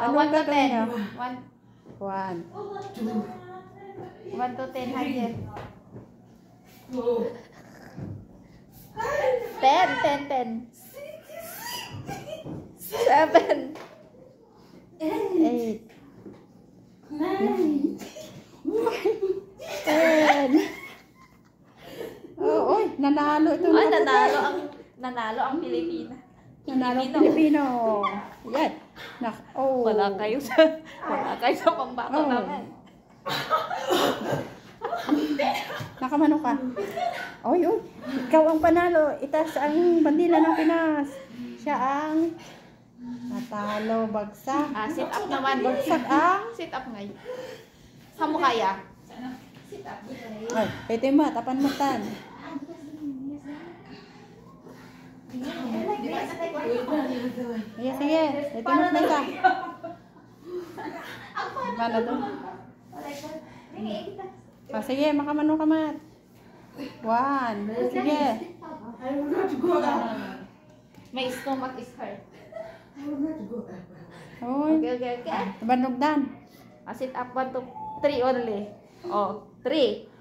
Anong 1 to 10. gagawin niyo? 1 1. to 10, Hazel. 10. 7. 8. 10. Oh, oy, nanalo ito. Ay, nanalo ang Pilipina. Nanalo ang Pilipino. Yan. Oh. Wala kayo sa pambako naman. Nakamano ka. Oy, oy. Ikaw ang panalo. Itaas ang bandila ng Pinas. Siya ang natalo. Bagsak. Sit up naman. Bagsak ang. Sit up ngayon. Saan mo kaya? Ay, pwede mo. Tapan mo tan. Sige. Ito mo na ka. Paano to? Sige, makamano ka mat. 1. Sige. My stomach is hurt. Oy. Okay. Bandog dan. Sit up 1 to 3 only. 3.